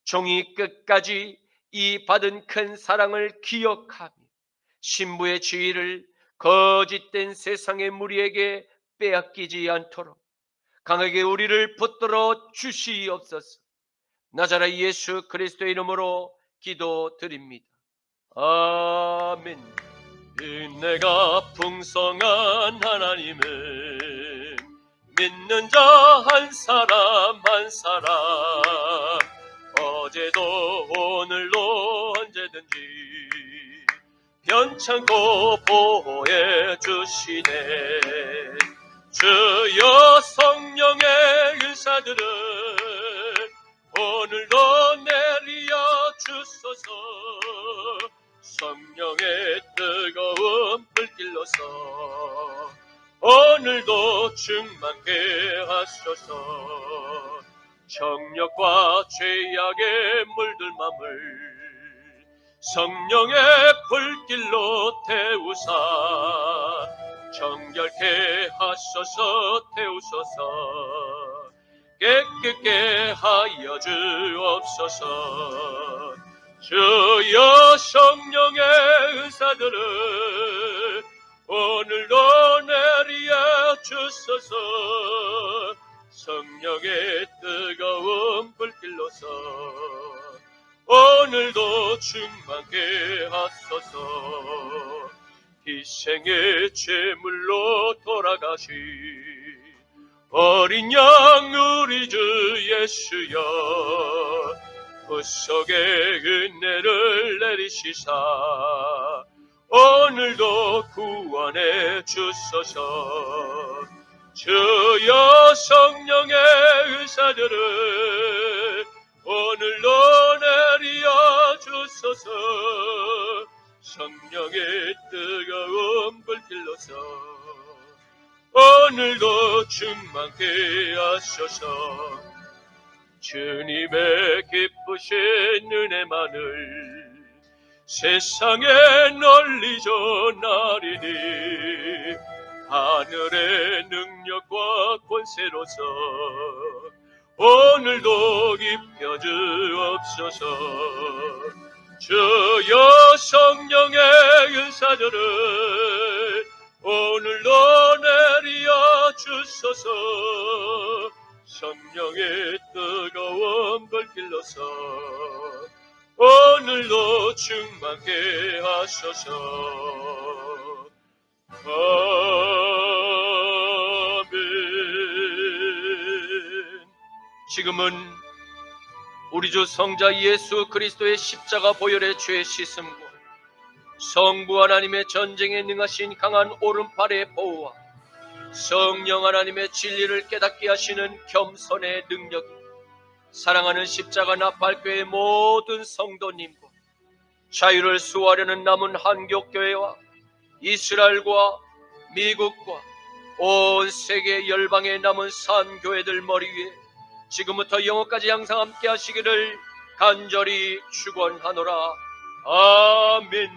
종이 끝까지 이 받은 큰 사랑을 기억하며 신부의 지위를 거짓된 세상의 무리에게 빼앗기지 않도록 강하게 우리를 붙들어 주시옵소서. 나자렛 예수 그리스도의 이름으로 기도드립니다. 아멘. 은혜가 풍성한 하나님을 믿는 자 한 사람 한 사람 어제도 오늘도 언제든지 변찮고 보호해 주시네. 주여 성령의 은사들을 오늘도 내리어 주소서. 성령의 뜨거운 불길로서 오늘도 충만케 하소서. 정욕과 죄악에 물들 맘을 성령의 불길로 태우사 정결케 하소서. 태우소서. 깨끗게 하여 주옵소서. 주여 성령의 은사들을 오늘도 내리어 주소서. 성령의 뜨거운 불길로서 오늘도 충만케 하소서. 희생의 제물로 돌아가신 어린 양 우리 주 예수여, 구속의 은혜를 내리시사 오늘도 구원해 주소서. 주여 성령의 은사들을 오늘도 내리어 주소서. 성령의 뜨거운 불길로서 오늘도 충만케 하소서. 주님의 기쁘신 은혜만을 세상에 널리 전하리니 하늘의 능력과 권세로서 오늘도 입혀 주옵소서. 주여 성령의 은사들을 오늘도 내리어 주소서. 성령의 뜨거운 불길로서 오늘도 충만케 하소서. 아멘. 지금은 우리 주 성자 예수 그리스도의 십자가 보혈의 죄 씻음과 성부 하나님의 전쟁에 능하신 강한 오른팔의 보호와 성령 하나님의 진리를 깨닫게 하시는 겸손의 능력이 사랑하는 십자가 나팔교회 모든 성도님과 자유를 수호하려는 남은 한국교회와 이스라엘과 미국과 온 세계 열방의 남은 산교회들 머리 위에 지금부터 영원까지 항상 함께 하시기를 간절히 축원하노라. 아멘.